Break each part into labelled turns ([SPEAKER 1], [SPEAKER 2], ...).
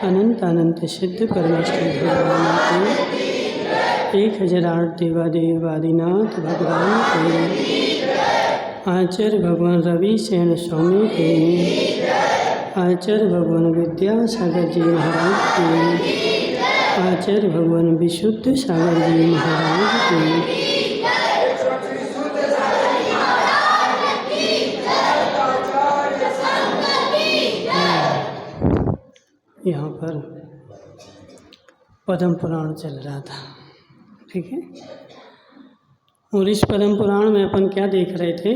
[SPEAKER 1] अनंत अनंत सिद्ध परमेश्वर भगवान के 1008 देवादेव आदिनाथ भगवान के आचार्य भगवान रवि सेन स्वामी के आचार्य भगवान विद्यासागर जी महाराज के आचार्य भगवान विशुद्ध सागर जी महाराज के यहाँ पर पद्म पुराण चल रहा था, ठीक है। और इस पद्म पुराण में अपन क्या देख रहे थे,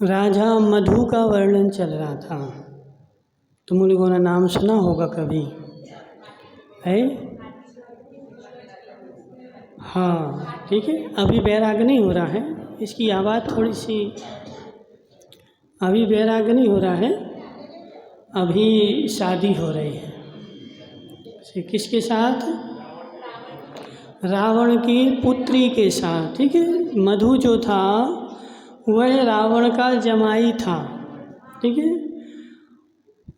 [SPEAKER 1] राजा मधु का वर्णन चल रहा था। तुम लोगों ने नाम सुना होगा कभी, है? हाँ, ठीक है। अभी वैराग नहीं हो रहा है, इसकी आवाज़ थोड़ी सी, अभी वैराग नहीं हो रहा है, अभी शादी हो रही है। किसके साथ? रावण की पुत्री के साथ, ठीक है। मधु जो था वह रावण का जमाई था, ठीक है।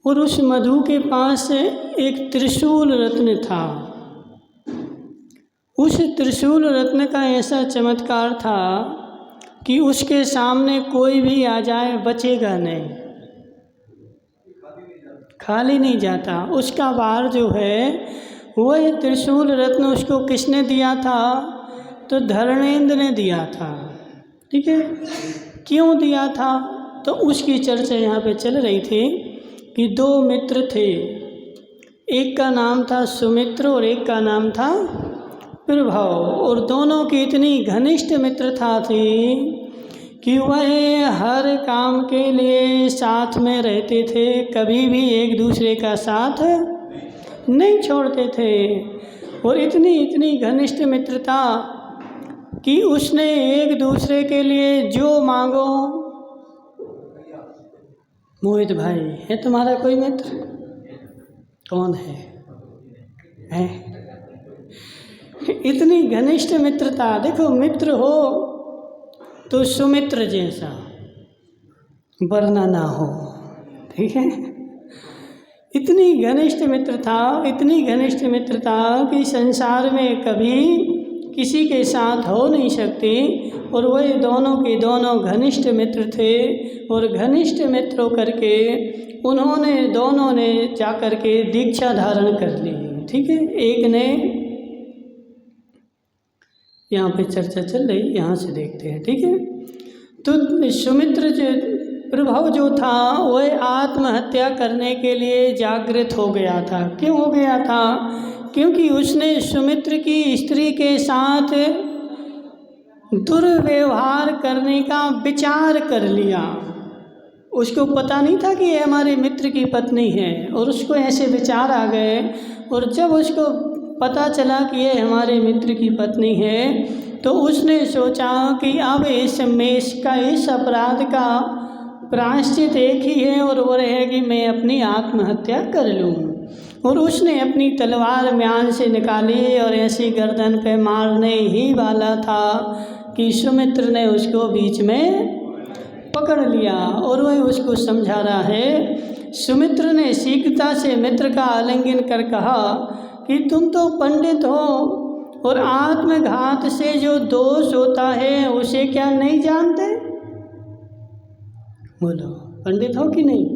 [SPEAKER 1] और उस मधु के पास एक त्रिशूल रत्न था। उस त्रिशूल रत्न का ऐसा चमत्कार था कि उसके सामने कोई भी आ जाए बचेगा नहीं, खाली नहीं जाता। उसका वार जो है वह त्रिशूल रत्न उसको किसने दिया था? तो धर्मेंद्र ने दिया था, ठीक है। क्यों दिया था? तो उसकी चर्चा यहाँ पे चल रही थी कि दो मित्र थे, एक का नाम था सुमित्र और एक का नाम था प्रभाव। और दोनों की इतनी घनिष्ठ मित्रता थी कि वह हर काम के लिए साथ में रहते थे, कभी भी एक दूसरे का साथ नहीं छोड़ते थे। और इतनी घनिष्ठ मित्रता कि उसने एक दूसरे के लिए जो मांगो। मोहित भाई, है तुम्हारा कोई मित्र? कौन है? इतनी घनिष्ठ मित्रता। देखो, मित्र हो तो सुमित्र जैसा, वरना ना हो, ठीक है। इतनी घनिष्ठ मित्रता, इतनी घनिष्ठ मित्रता कि संसार में कभी किसी के साथ हो नहीं सकती। और वह दोनों के दोनों घनिष्ठ मित्र थे। और घनिष्ठ मित्र होकर के उन्होंने दोनों ने जाकर के दीक्षा धारण कर ली, ठीक है। एक ने, यहाँ पे चर्चा चल रही, यहाँ से देखते हैं, ठीक है। तो सुमित्र जो प्रभाव जो था वह आत्महत्या करने के लिए जागृत हो गया था। क्यों हो गया था? क्योंकि उसने सुमित्र की स्त्री के साथ दुर्व्यवहार करने का विचार कर लिया। उसको पता नहीं था कि ये हमारे मित्र की पत्नी है, और उसको ऐसे विचार आ गए। और जब उसको पता चला कि ये हमारे मित्र की पत्नी है, तो उसने सोचा कि अब इस अपराध का प्रायश्चित एक ही है, और वो है कि मैं अपनी आत्महत्या कर लूँ। और उसने अपनी तलवार म्यान से निकाली और ऐसी गर्दन पे मारने ही वाला था कि सुमित्र ने उसको बीच में पकड़ लिया। और वह उसको समझा रहा है। सुमित्र ने शीघ्रता से मित्र का आलिंगन कर कहा कि तुम तो पंडित हो, और आत्मघात से जो दोष होता है उसे क्या नहीं जानते? बोलो, पंडित हो कि नहीं?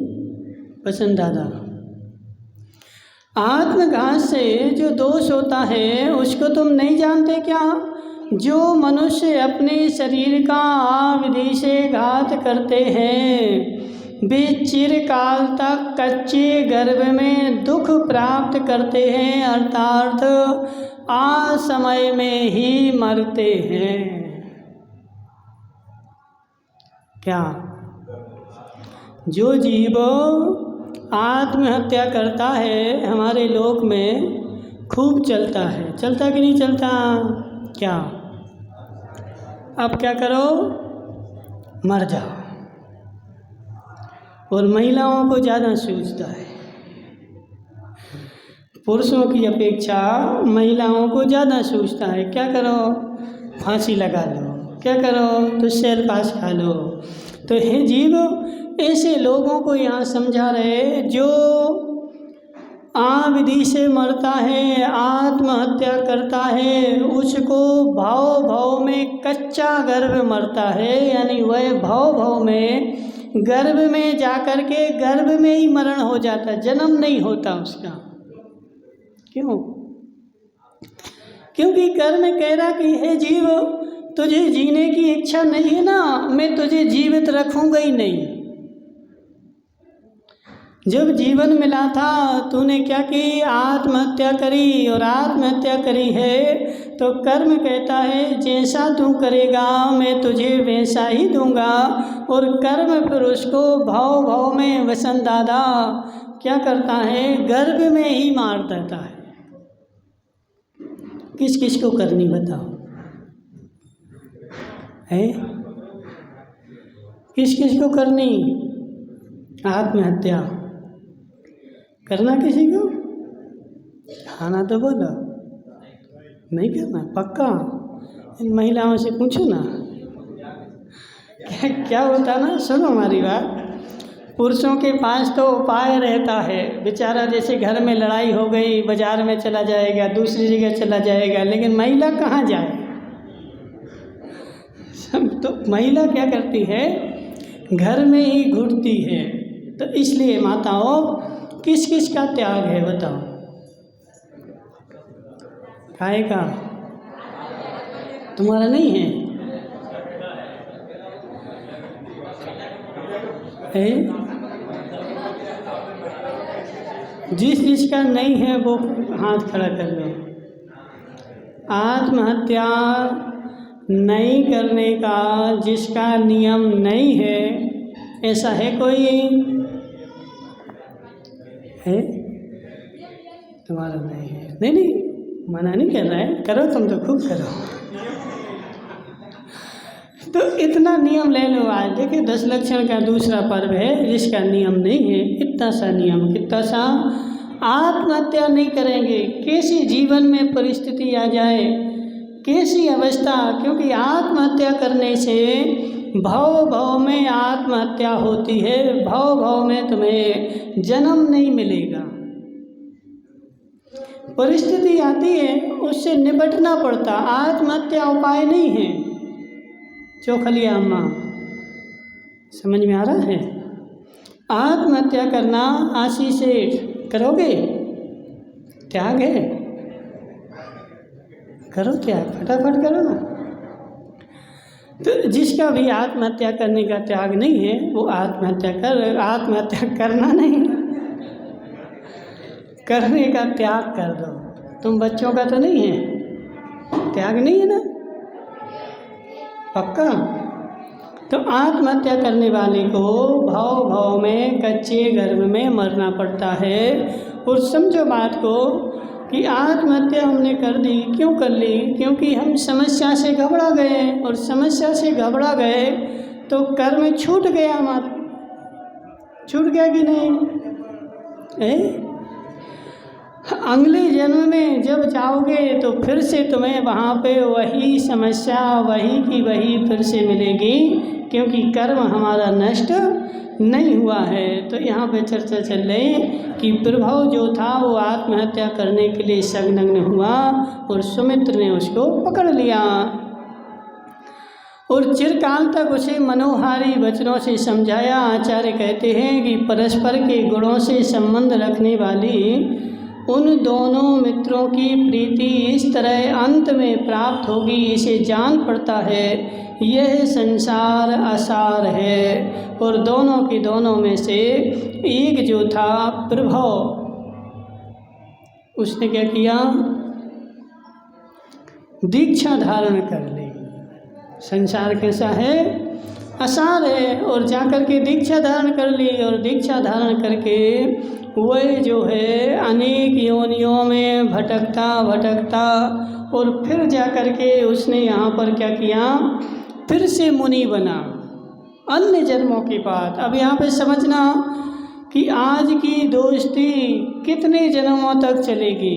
[SPEAKER 1] पसंद दादा, आत्मघात से जो दोष होता है उसको तुम नहीं जानते क्या? जो मनुष्य अपने शरीर का विधि से घात करते हैं वे चिरकाल तक कच्चे गर्भ में दुख प्राप्त करते हैं, अर्थात असमय में ही मरते हैं। क्या? जो जीव आत्महत्या करता है हमारे लोक में खूब चलता है, चलता कि नहीं चलता? क्या? अब क्या करो? मर जाओ। और महिलाओं को ज़्यादा सूझता है, पुरुषों की अपेक्षा महिलाओं को ज़्यादा सूझता है। क्या करो? फांसी लगा लो। क्या करो? तो सेल पास खा लो। तो हे जीव, ऐसे लोगों को यहाँ समझा रहे जो आविधि से मरता है, आत्महत्या करता है, उसको भाव भाव में कच्चा गर्भ मरता है, यानी वह भाव भाव में गर्भ में जाकर के गर्भ में ही मरण हो जाता, जन्म नहीं होता उसका। क्यों? क्योंकि कर्म कह रहा कि हे जीव, तुझे जीने की इच्छा नहीं है ना, मैं तुझे जीवित रखूंगा ही नहीं। जब जीवन मिला था तूने क्या की? आत्महत्या करी, और आत्महत्या करी है तो कर्म कहता है जैसा तू करेगा मैं तुझे वैसा ही दूंगा, और कर्म फिर उसको भाव भाव में वसन दादा क्या करता है? गर्भ में ही मार देता है। किस किस को करनी बताओ? है किस किस को करनी आत्महत्या? करना किसी को? खाना तो बोलो नहीं करना पक्का। इन महिलाओं से पूछो ना क्या होता ना। सुनो हमारी बात, पुरुषों के पास तो उपाय रहता है, बेचारा जैसे घर में लड़ाई हो गई बाजार में चला जाएगा, दूसरी जगह चला जाएगा, लेकिन महिला कहाँ जाए? सब तो महिला क्या करती है? घर में ही घुटती है। तो इसलिए माताओं, किस किस का त्याग है बताओ? काय का? तुम्हारा नहीं है? जिस जिसका नहीं है वो हाथ खड़ा कर लो। आत्महत्या नहीं करने का जिसका नियम नहीं है, ऐसा है कोई? है? तुम्हारा नहीं है? नहीं नहीं, मना नहीं कर रहा है, करो तुम तो खूब करो। तो इतना नियम ले लो। आज देखिए 10 लक्षण का दूसरा पर्व है जिसका नियम नहीं है। इतना सा नियम, कितना सा? आत्महत्या नहीं करेंगे। कैसी जीवन में परिस्थिति आ जाए, कैसी अवस्था, क्योंकि आत्महत्या करने से भाव भाव में आत्महत्या होती है, भाव भाव में तुम्हें जन्म नहीं मिलेगा। परिस्थिति आती है उससे निपटना पड़ता, आत्महत्या उपाय नहीं है। चौखलिया अम्मा, समझ में आ रहा है? आत्महत्या करना आशी से करोगे? त्याग है, करो त्याग, फटाफट करो ना। तो जिसका भी आत्महत्या करने का त्याग नहीं है वो आत्महत्या करना नहीं, करने का त्याग कर दो। तुम बच्चों का तो नहीं है? त्याग नहीं है ना? पक्का? तो आत्महत्या करने वाले को भाव भाव में कच्चे गर्भ में मरना पड़ता है। और समझो बात को कि आत्महत्या हमने कर दी, क्यों कर ली? क्योंकि हम समस्या से घबरा गए, और समस्या से घबरा गए तो कर्म छूट गया हमारा। छूट गया कि नहीं? अगले जन्म में जब जाओगे तो फिर से तुम्हें वहाँ पे वही समस्या वही की वही फिर से मिलेगी, क्योंकि कर्म हमारा नष्ट नहीं हुआ है। तो यहाँ पे चर्चा चल रही कि प्रभाव जो था वो आत्महत्या करने के लिए संलग्न हुआ, और सुमित्र ने उसको पकड़ लिया और चिरकाल तक उसे मनोहारी वचनों से समझाया। आचार्य कहते हैं कि परस्पर के गुणों से संबंध रखने वाली उन दोनों मित्रों की प्रीति इस तरह अंत में प्राप्त होगी, इसे जान पड़ता है। यह संसार असार है। और दोनों की दोनों में से एक जो था प्रभव, उसने क्या किया? दीक्षा धारण कर ली। संसार कैसा है? असार है। और जाकर के दीक्षा धारण कर ली, और दीक्षा धारण करके वह जो है अनेक योनियों में भटकता और फिर जाकर के उसने यहाँ पर क्या किया? फिर से मुनि बना अन्य जन्मों की बात। अब यहाँ पे समझना कि आज की दोस्ती कितने जन्मों तक चलेगी।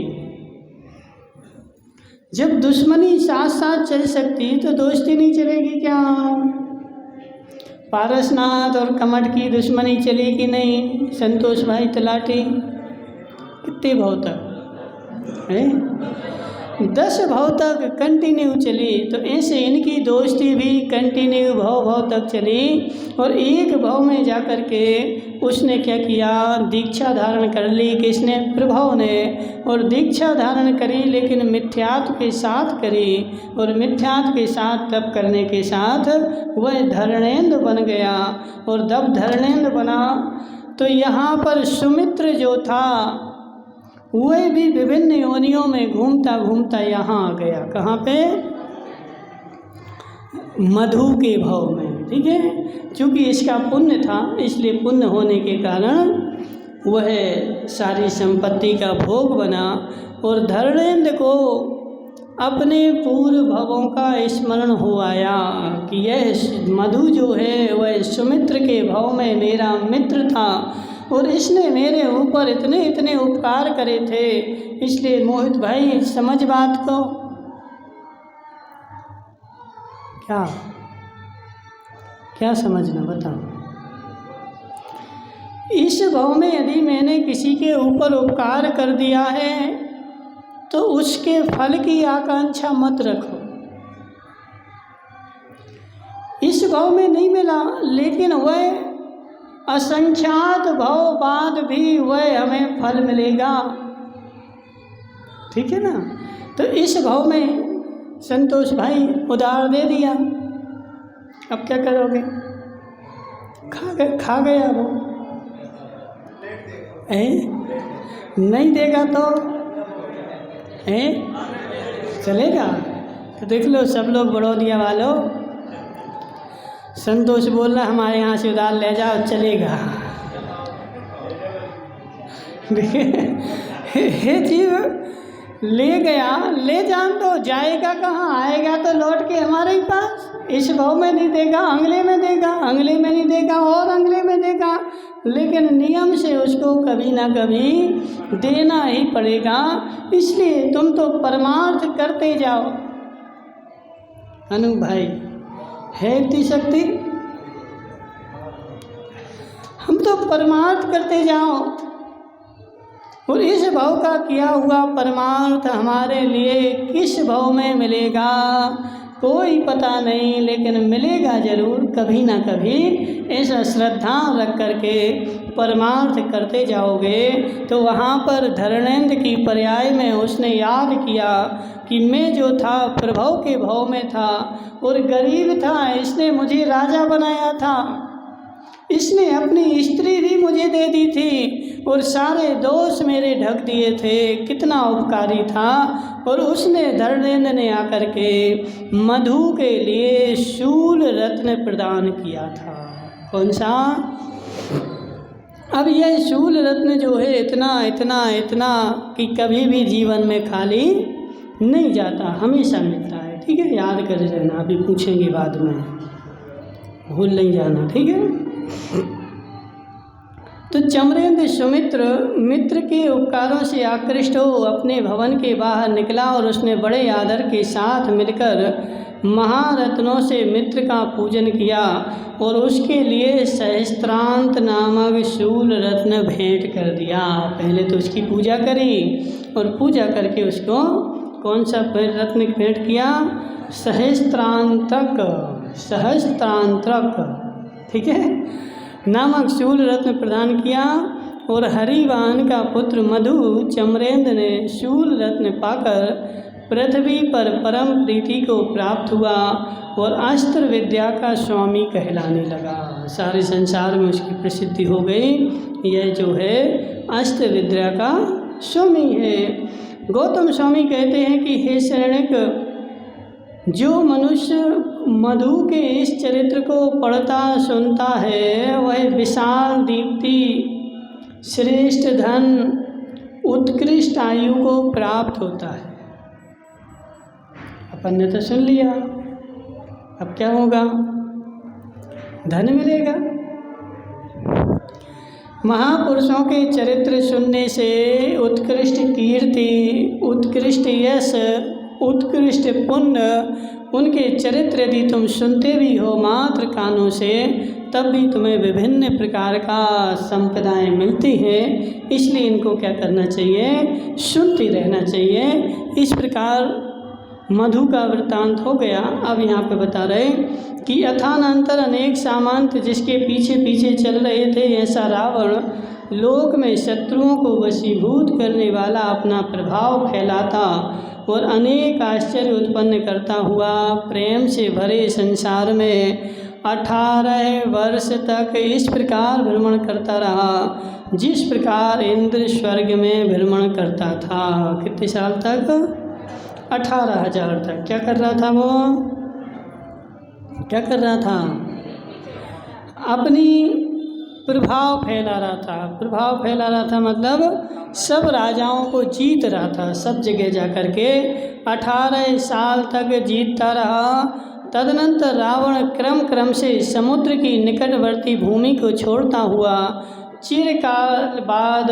[SPEAKER 1] जब दुश्मनी साथ साथ चल सकती तो दोस्ती नहीं चलेगी क्या? पारसनाथ और कमठ की दुश्मनी चली कि नहीं? संतोष भाई तलाटी कितने भाव तक है? 10 भाव तक कंटिन्यू चली। तो ऐसे इनकी दोस्ती भी कंटिन्यू भाव तक चली। और एक भाव में जा कर के उसने क्या किया, दीक्षा धारण कर ली। किसने? प्रभाव ने। और दीक्षा धारण करी, लेकिन मिथ्यात्व के साथ करी। और मिथ्यात्व के साथ तप करने के साथ वह धर्मेंद्र बन गया। और जब धर्मेंद्र बना तो यहाँ पर सुमित्र जो था वह भी विभिन्न योनियों में घूमता घूमता यहाँ आ गया। कहाँ पे? मधु के भाव में। ठीक है, क्योंकि इसका पुण्य था, इसलिए पुण्य होने के कारण वह सारी संपत्ति का भोग बना। और धर्मेंद्र को अपने पूर्व भवों का स्मरण हो आया कि यह मधु जो है वह सुमित्र के भाव में मेरा मित्र था और इसने मेरे ऊपर इतने इतने उपकार करे थे। इसलिए मोहित भाई समझ बात को। क्या क्या समझना बताओ? इस भाव में यदि मैंने किसी के ऊपर उपकार कर दिया है तो उसके फल की आकांक्षा मत रखो। इस भाव में नहीं मिला, लेकिन वह असंख्यात भाव बाद भी वह हमें फल मिलेगा। ठीक है ना? तो इस भाव में संतोष भाई उधार दे दिया। अब क्या करोगे? खा गया वो। नहीं देगा तो चलेगा? तो देख लो सब लोग बड़ौदिया वालों, संतोष बोल रहा हमारे यहाँ से उधार ले जाओ, चलेगा। ये चीज़ ले गया, ले जान दो, जाएगा कहाँ? आएगा तो लौट के हमारे ही पास। इस भाव में नहीं देगा, अगले में देगा, अगले में नहीं देगा और अगले में देगा, लेकिन नियम से उसको कभी ना कभी देना ही पड़ेगा। इसलिए तुम तो परमार्थ करते जाओ। अनु भाई है इतनी शक्ति? हम तो परमार्थ करते जाओ और इस भाव का किया हुआ परमार्थ हमारे लिए किस भाव में मिलेगा कोई पता नहीं, लेकिन मिलेगा जरूर कभी ना कभी। ऐसा श्रद्धा रख करके परमार्थ करते जाओगे तो वहाँ पर धर्मेंद्र की पर्याय में उसने याद किया कि मैं जो था प्रभाव के भाव में था और गरीब था, इसने मुझे राजा बनाया था, इसने अपनी स्त्री भी मुझे दे दी थी और सारे दोष मेरे ढक दिए थे, कितना उपकारी था। और उसने धर्मेंद्र ने आकर के मधु के लिए शूल रत्न प्रदान किया था। कौन सा? अब यह शूल रत्न जो है इतना इतना इतना कि कभी भी जीवन में खाली नहीं जाता, हमेशा मिलता है। ठीक है, याद कर लेना, अभी पूछेंगे बाद में, भूल नहीं जाना। ठीक है। तो चमरेंद्र सुमित्र मित्र के उपकारों से आकृष्ट हो अपने भवन के बाहर निकला और उसने बड़े आदर के साथ मिलकर महारत्नों से मित्र का पूजन किया और उसके लिए सहस्त्रांत नामक शूल रत्न भेंट कर दिया। पहले तो उसकी पूजा करी और पूजा करके उसको कौन सा रत्न भेंट किया? सहस्त्रांतक, ठीक है, नामक शूल रत्न प्रदान किया। और हरिवाहन का पुत्र मधु चमरेंद्र ने शूल रत्न पाकर पृथ्वी पर परम प्रीति को प्राप्त हुआ और अस्त्र विद्या का स्वामी कहलाने लगा। सारे संसार में उसकी प्रसिद्धि हो गई। यह जो है अस्त्र विद्या का स्वामी है। गौतम स्वामी कहते हैं कि हे शरणिक, जो मनुष्य मधु के इस चरित्र को पढ़ता सुनता है वह विशाल दीप्ति, श्रेष्ठ धन, उत्कृष्ट आयु को प्राप्त होता है। अपन ने तो सुन लिया, अब क्या होगा? धन मिलेगा। महापुरुषों के चरित्र सुनने से उत्कृष्ट कीर्ति, उत्कृष्ट यश, उत्कृष्ट पुण्य, उनके चरित्र यदि तुम सुनते भी हो मात्र कानों से तब भी तुम्हें विभिन्न प्रकार का संपदाएं मिलती हैं, इसलिए इनको क्या करना चाहिए, सुनते रहना चाहिए। इस प्रकार मधु का वृत्तांत हो गया। अब यहाँ पे बता रहे कि अथानंतर अनेक सामंत जिसके पीछे पीछे चल रहे थे, ऐसा रावण लोक में शत्रुओं को वशीभूत करने वाला अपना प्रभाव फैलाता और अनेक आश्चर्य उत्पन्न करता हुआ प्रेम से भरे संसार में 18 वर्ष तक इस प्रकार भ्रमण करता रहा, जिस प्रकार इंद्र स्वर्ग में भ्रमण करता था। कितने साल तक? 18,000 तक। क्या कर रहा था वो? क्या कर रहा था? अपनी प्रभाव फैला रहा था। प्रभाव फैला रहा था मतलब सब राजाओं को जीत रहा था, सब जगह जा कर के 18 साल तक जीतता रहा। तदनंतर रावण क्रम से समुद्र की निकटवर्ती भूमि को छोड़ता हुआ चिरकाल बाद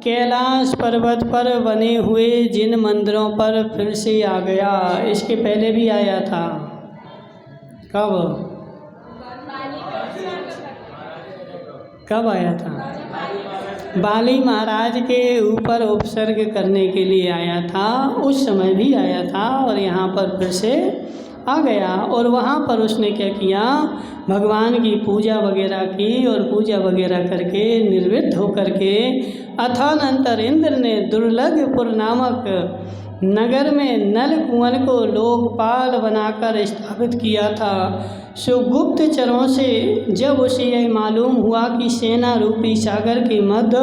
[SPEAKER 1] कैलाश पर्वत पर बने हुए जिन मंदिरों पर फिर से आ गया। इसके पहले भी आया था। कब कब आया था? बाली महाराज के ऊपर उपसर्ग करने के लिए आया था, उस समय भी आया था और यहाँ पर फिर से आ गया। और वहाँ पर उसने क्या किया, भगवान की पूजा वगैरह की और पूजा वगैरह करके निर्वृत्त होकर के अथानंतर इंद्र ने दुर्लभपुर नामक नगर में नल कुंवर को लोकपाल बनाकर स्थापित किया था। सो गुप्तचरों से जब उसे यह मालूम हुआ कि सेना रूपी सागर के मध्य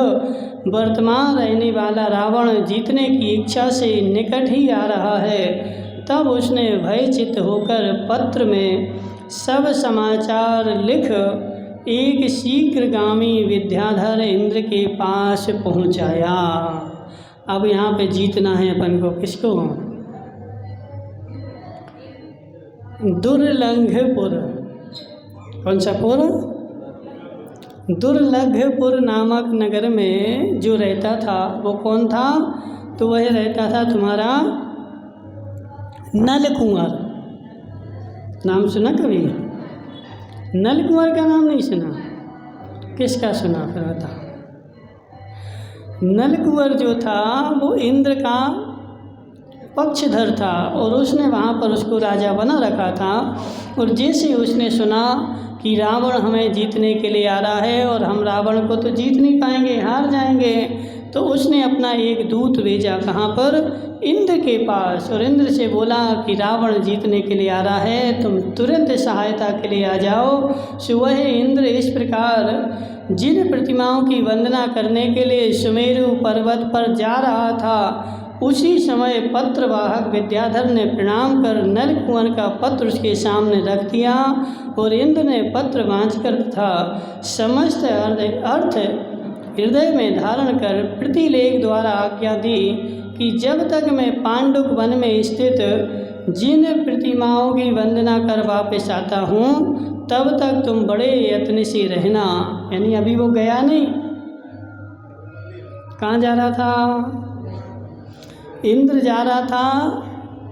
[SPEAKER 1] वर्तमान रहने वाला रावण जीतने की इच्छा से निकट ही आ रहा है, तब उसने भयचित्त होकर पत्र में सब समाचार लिख एक शीघ्रगामी विद्याधर इंद्र के पास पहुंचाया। अब यहाँ पे जीतना है अपन को, किसको? दुर्लंघपुर। कौन सा पुर? दुर्लंघपुर नामक नगर में जो रहता था वो कौन था? तो वह रहता था तुम्हारा नल कुंवर। नाम सुना कभी? नल कुंवर का नाम नहीं सुना? किसका सुना फिर बता? नल कुंवर जो था वो इंद्र का पक्षधर था और उसने वहाँ पर उसको राजा बना रखा था। और जैसे उसने सुना कि रावण हमें जीतने के लिए आ रहा है और हम रावण को तो जीत नहीं पाएंगे, हार जाएंगे, तो उसने अपना एक दूत भेजा। कहाँ पर? इंद्र के पास। और इंद्र से बोला कि रावण जीतने के लिए आ रहा है, तुम तुरंत सहायता के लिए आ जाओ। सो वह इंद्र इस प्रकार जिन प्रतिमाओं की वंदना करने के लिए सुमेरु पर्वत पर जा रहा था, उसी समय पत्रवाहक विद्याधर ने प्रणाम कर नल कुंवर का पत्र उसके सामने रख दिया और इंद्र ने पत्र वांचकर था समस्त अर्थ हृदय में धारण कर प्रतिलेख द्वारा आज्ञा दी कि जब तक मैं पांडुक वन में स्थित जिन प्रतिमाओं की वंदना कर वापस आता हूँ, तब तक तुम बड़े यत्न से रहना। यानी अभी वो गया नहीं। कहाँ जा रहा था? इंद्र जा रहा था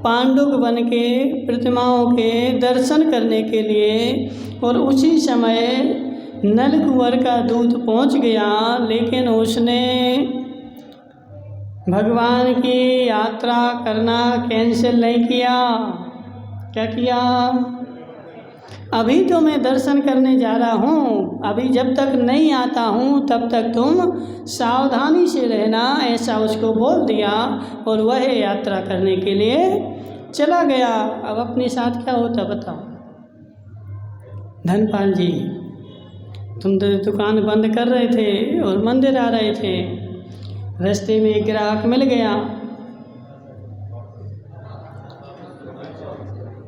[SPEAKER 1] पांडुक वन के प्रतिमाओं के दर्शन करने के लिए। और उसी समय नल कुंवर का दूत पहुंच गया, लेकिन उसने भगवान की यात्रा करना कैंसिल नहीं किया। क्या किया? अभी तो मैं दर्शन करने जा रहा हूँ, अभी जब तक नहीं आता हूँ तब तक तुम सावधानी से रहना, ऐसा उसको बोल दिया। और वह यात्रा करने के लिए चला गया। अब अपने साथ क्या होता बताओ? धनपाल जी, तुम तो दुकान बंद कर रहे थे और मंदिर आ रहे थे, रास्ते में एक ग्राहक मिल गया,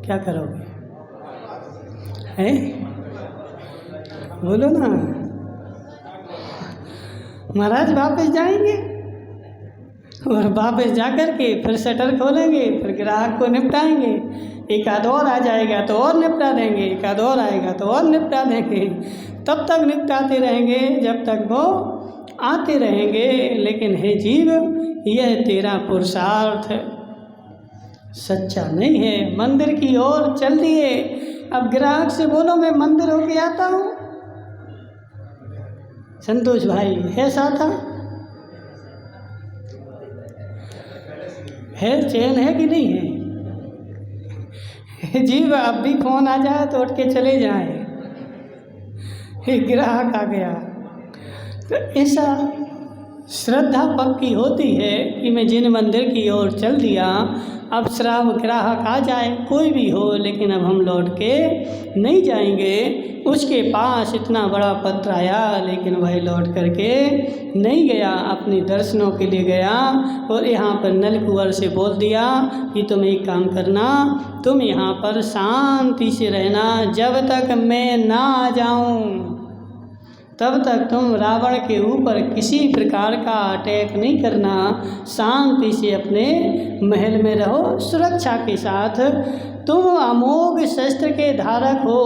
[SPEAKER 1] क्या करोगे? है? बोलो ना। महाराज वापस जाएंगे और वापस जाकर के फिर शटर खोलेंगे, फिर ग्राहक को निपटाएंगे। एक आध और आ जाएगा तो और निपटा देंगे, एक आध और आएगा तो और निपटा देंगे। तब तक निपटाते रहेंगे जब तक वो आते रहेंगे। लेकिन हे जीव, यह तेरा पुरुषार्थ सच्चा नहीं है। मंदिर की ओर चल दिए। अब ग्राहक से बोलो मैं मंदिर होके आता हूँ, संतोष भाई ऐसा था? है चैन है कि नहीं है? जी अब भी फोन आ जाए तो उठ के चले जाए, एक ग्राहक आ गया। तो ऐसा श्रद्धा पक्की होती है कि मैं जिन मंदिर की ओर चल दिया, अब श्राव ग्राहक आ जाए कोई भी हो, लेकिन अब हम लौट के नहीं जाएंगे। उसके पास इतना बड़ा पत्र आया लेकिन वह लौट करके नहीं गया, अपने दर्शनों के लिए गया और यहाँ पर नल कुंवर से बोल दिया कि तुम एक काम करना, तुम यहाँ पर शांति से रहना, जब तक मैं ना आ जाऊँ तब तक तुम रावण के ऊपर किसी प्रकार का अटैक नहीं करना, शांति से अपने महल में रहो सुरक्षा के साथ। तुम अमोघ शस्त्र के धारक हो,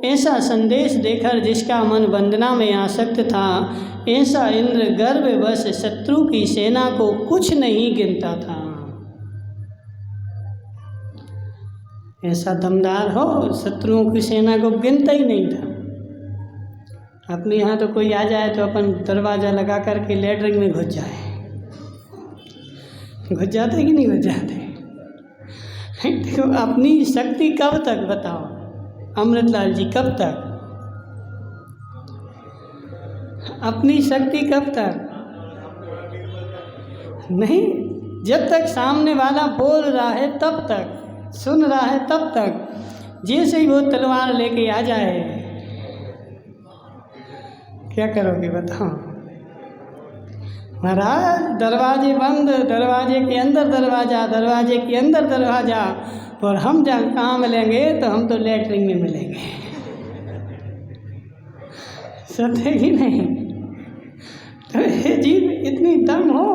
[SPEAKER 1] ऐसा संदेश देकर जिसका मन वंदना में आसक्त था, ऐसा इंद्र गर्ववश शत्रु की सेना को कुछ नहीं गिनता था। ऐसा दमदार हो, शत्रुओं की सेना को गिनता ही नहीं था। अपने यहाँ तो कोई आ जाए तो अपन दरवाज़ा लगा करके लेटरिन में घुस जाए, घुस जाते कि नहीं घुस जाते? देखो अपनी शक्ति कब तक बताओ अमृतलाल जी, कब तक? अपनी शक्ति कब तक? नहीं, जब तक सामने वाला बोल रहा है तब तक, सुन रहा है तब तक। जैसे ही वो तलवार लेके आ जाए क्या करोगे बताओ? महाराज दरवाजे बंद, दरवाजे के अंदर दरवाज़ा, दरवाजे के अंदर दरवाज़ा, और हम जहाँ कहाँ मिलेंगे तो हम तो लेटरिन में मिलेंगे। सत्य ही नहीं? तो ये जीव इतनी दम हो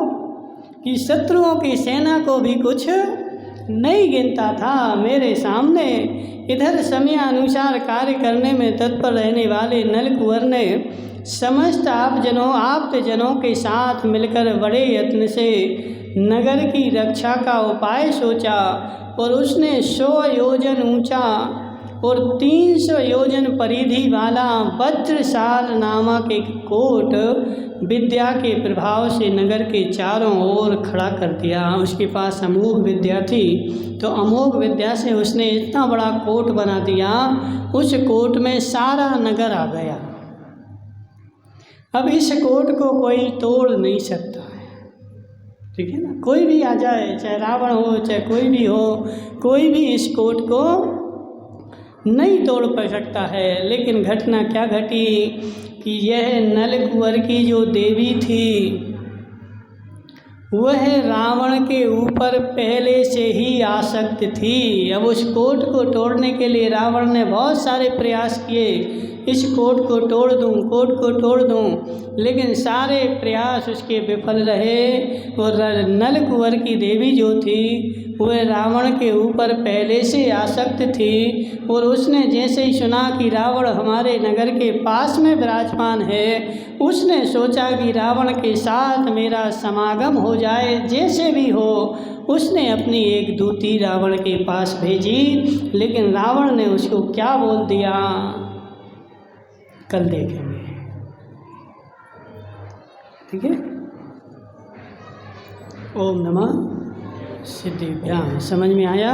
[SPEAKER 1] कि शत्रुओं की सेना को भी कुछ नहीं गिनता था। मेरे सामने इधर समयानुसार कार्य करने में तत्पर रहने वाले नल कुंवर ने समस्त आप्तजनों के साथ मिलकर बड़े यत्न से नगर की रक्षा का उपाय सोचा, और उसने 100 योजन ऊंचा और 300 योजन परिधि वाला वज्रशाल नामक एक कोट विद्या के प्रभाव से नगर के चारों ओर खड़ा कर दिया। उसके पास अमोघ विद्या थी, तो अमोघ विद्या से उसने इतना बड़ा कोट बना दिया, उस कोट में सारा नगर आ गया। अब इस कोट को कोई तोड़ नहीं सकता है, ठीक है ना? कोई भी आ जाए, चाहे रावण हो चाहे कोई भी हो, कोई भी इस कोट को नहीं तोड़ पा सकता है। लेकिन घटना क्या घटी कि यह नल कुंवर की जो देवी थी वह रावण के ऊपर पहले से ही आसक्त थी। अब उस कोट को तोड़ने के लिए रावण ने बहुत सारे प्रयास किए, इस कोट को तोड़ दूं, कोट को तोड़ दूं, लेकिन सारे प्रयास उसके विफल रहे। और नल कुंवर की देवी जो थी वह रावण के ऊपर पहले से आसक्त थी, और उसने जैसे ही सुना कि रावण हमारे नगर के पास में विराजमान है, उसने सोचा कि रावण के साथ मेरा समागम हो जाए, जैसे भी हो। उसने अपनी एक दूती रावण के पास भेजी, लेकिन रावण ने उसको क्या बोल दिया कल देखेंगे, ठीक है? ओम नमः सिद्धिभ्याम। समझ में आया?